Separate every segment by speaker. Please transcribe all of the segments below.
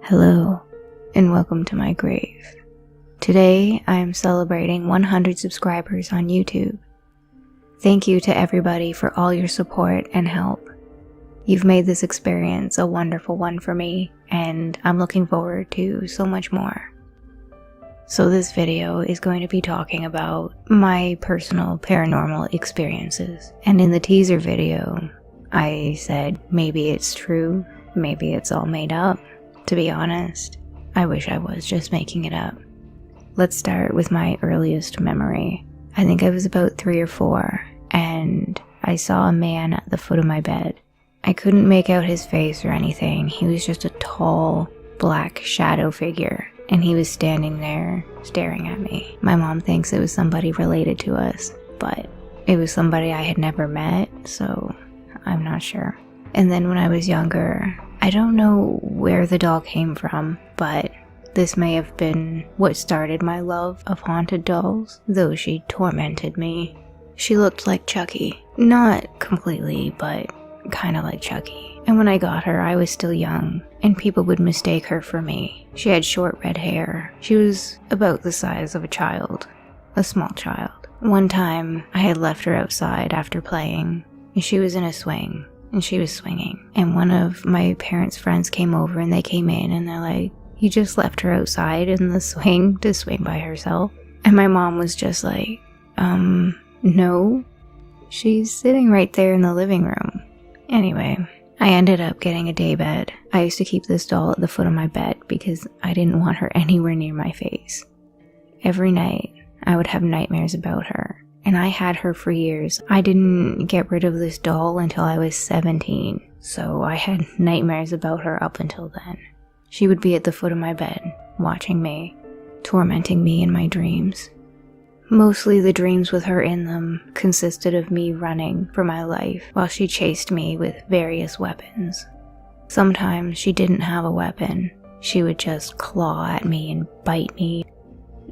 Speaker 1: Hello, and welcome to my grave. Today, I am celebrating 100 subscribers on YouTube. Thank you to everybody for all your support and help. You've made this experience a wonderful one for me, and I'm looking forward to so much more. So this video is going to be talking about my personal paranormal experiences. And in the teaser video, I said maybe it's true, maybe it's all made up. To be honest, I wish I was just making it up. Let's start with my earliest memory. I think I was about 3 or 4, and I saw a man at the foot of my bed. I couldn't make out his face or anything. He was just a tall, black shadow figure, and he was standing there, staring at me. My mom thinks it was somebody related to us, but it was somebody I had never met, so I'm not sure. And then when I was younger, I don't know where the doll came from, but this may have been what started my love of haunted dolls, though she tormented me. She looked like Chucky. Not completely, but kinda like Chucky. And when I got her, I was still young, and people would mistake her for me. She had short red hair. She was about the size of a child, a small child. One time, I had left her outside after playing, and she was in a swing. And she was swinging, and one of my parents' friends came over, and they came in and they're like, "You just left her outside in the swing to swing by herself?" And my mom was just like, no, she's sitting right there in the living room. Anyway, I ended up getting a daybed. I used to keep this doll at the foot of my bed because I didn't want her anywhere near my face. Every night, I would have nightmares about her. And I had her for years. I didn't get rid of this doll until I was 17, so I had nightmares about her up until then. She would be at the foot of my bed, watching me, tormenting me in my dreams. Mostly the dreams with her in them consisted of me running for my life while she chased me with various weapons. Sometimes she didn't have a weapon. She would just claw at me and bite me.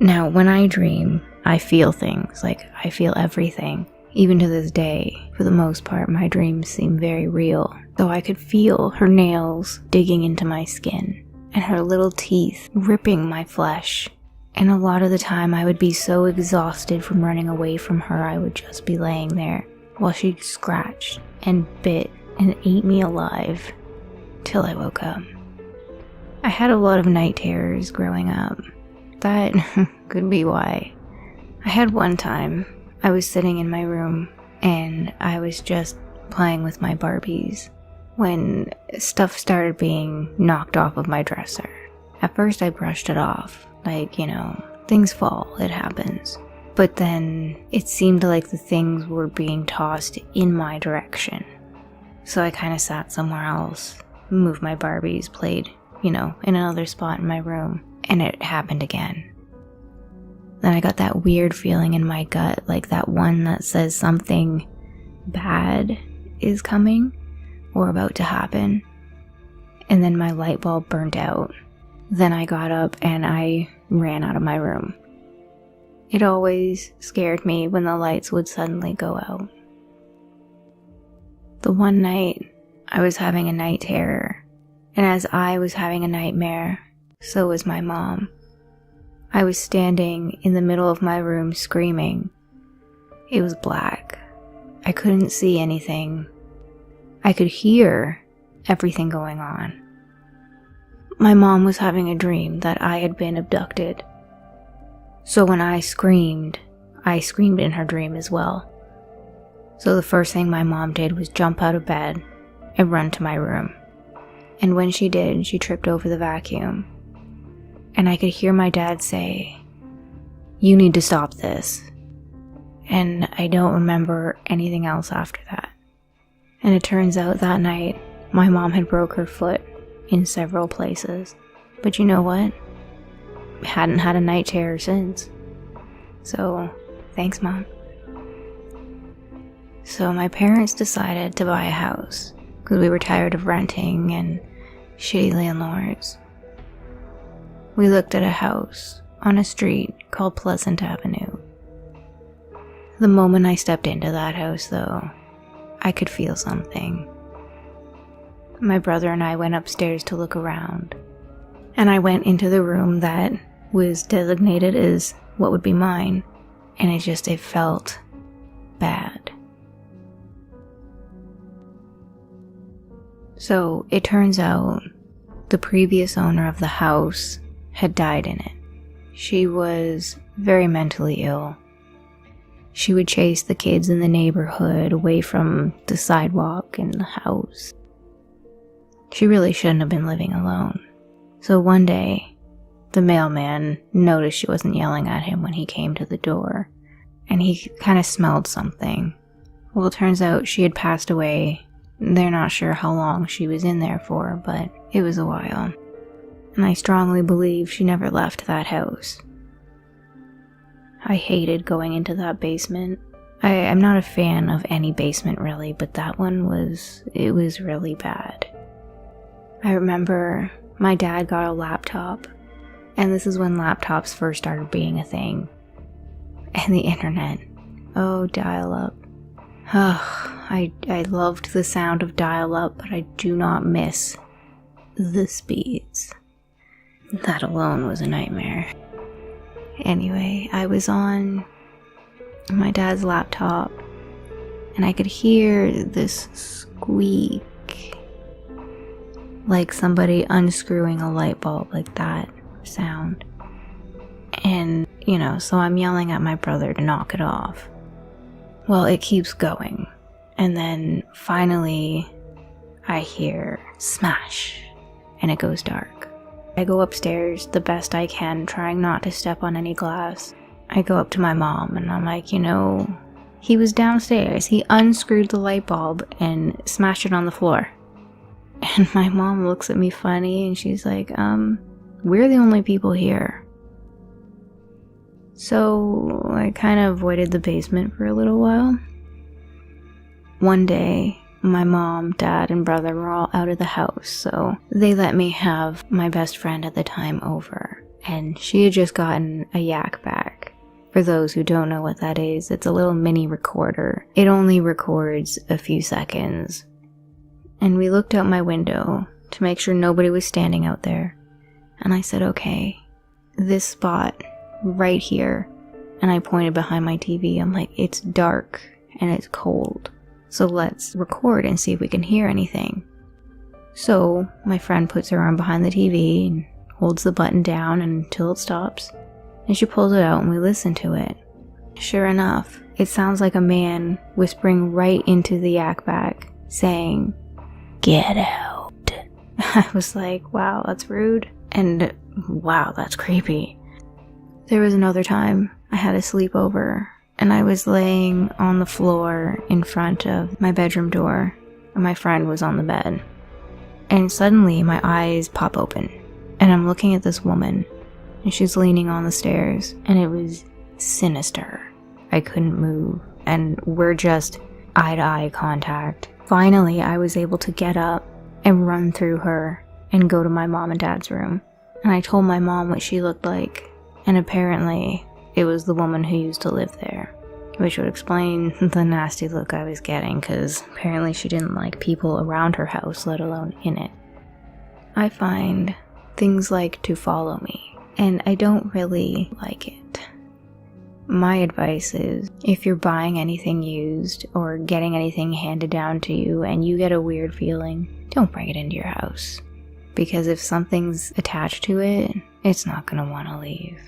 Speaker 1: Now, when I dream, I feel things, like I feel everything. Even to this day, for the most part, my dreams seem very real. Though I could feel her nails digging into my skin, and her little teeth ripping my flesh. And a lot of the time I would be so exhausted from running away from her, I would just be laying there while she scratched and bit and ate me alive till I woke up. I had a lot of night terrors growing up. That could be why. I had one time, I was sitting in my room and I was just playing with my Barbies when stuff started being knocked off of my dresser. At first I brushed it off, like, things fall, it happens. But then it seemed like the things were being tossed in my direction. So I kind of sat somewhere else, moved my Barbies, played, in another spot in my room, and it happened again. Then I got that weird feeling in my gut, like that one that says something bad is coming or about to happen. And then my light bulb burnt out. Then I got up and I ran out of my room. It always scared me when the lights would suddenly go out. The one night, I was having a night terror, and as I was having a nightmare, so was my mom. I was standing in the middle of my room screaming. It was black. I couldn't see anything. I could hear everything going on. My mom was having a dream that I had been abducted. So when I screamed in her dream as well. So the first thing my mom did was jump out of bed and run to my room. And when she did, she tripped over the vacuum. And I could hear my dad say, "You need to stop this." And I don't remember anything else after that. And it turns out that night, my mom had broke her foot in several places. But you know what? Hadn't had a night terror since. So, thanks, Mom. So my parents decided to buy a house because we were tired of renting and shitty landlords. We looked at a house on a street called Pleasant Avenue. The moment I stepped into that house, though, I could feel something. my brother and I went upstairs to look around. And I went into the room that was designated as what would be mine, and it felt bad. So it turns out the previous owner of the house had died in it. She was very mentally ill. She would chase the kids in the neighborhood away from the sidewalk and the house. She really shouldn't have been living alone. So one day, the mailman noticed she wasn't yelling at him when he came to the door, and he kind of smelled something. Well, it turns out she had passed away. They're not sure how long she was in there for, but it was a while. And I strongly believe she never left that house. I hated going into that basement. I'm not a fan of any basement really, but that one was really bad. I remember my dad got a laptop, and this is when laptops first started being a thing. And the internet. Oh, dial-up. I loved the sound of dial-up, but I do not miss the speeds. That alone was a nightmare. Anyway, I was on my dad's laptop, and I could hear this squeak, like somebody unscrewing a light bulb, like that sound. And, so I'm yelling at my brother to knock it off. Well, it keeps going, and then finally I hear smash, and it goes dark. I go upstairs the best I can, trying not to step on any glass. I go up to my mom, and I'm like, he was downstairs. He unscrewed the light bulb and smashed it on the floor. And my mom looks at me funny, and she's like, we're the only people here. So I kind of avoided the basement for a little while. One day, my mom, dad, and brother were all out of the house, so they let me have my best friend at the time over, and she had just gotten a yak bag. For those who don't know what that is, it's a little mini recorder. It only records a few seconds. And we looked out my window to make sure nobody was standing out there, and I said, okay, this spot right here, and I pointed behind my TV. I'm like, it's dark and it's cold, so let's record and see if we can hear anything. So my friend puts her arm behind the TV and holds the button down until it stops, and she pulls it out and we listen to it. Sure enough, it sounds like a man whispering right into the yak bag saying, "Get out." I was like, wow, that's rude, and wow, that's creepy. There was another time I had a sleepover, and I was laying on the floor in front of my bedroom door, and my friend was on the bed. And suddenly my eyes pop open, and I'm looking at this woman, and she's leaning on the stairs, and it was sinister. I couldn't move, and we're just eye-to-eye contact. Finally, I was able to get up and run through her and go to my mom and dad's room. And I told my mom what she looked like, and apparently it was the woman who used to live there, which would explain the nasty look I was getting, because apparently she didn't like people around her house, let alone in it. I find things like to follow me, and I don't really like it. My advice is, if you're buying anything used or getting anything handed down to you and you get a weird feeling, don't bring it into your house. Because if something's attached to it, it's not going to want to leave.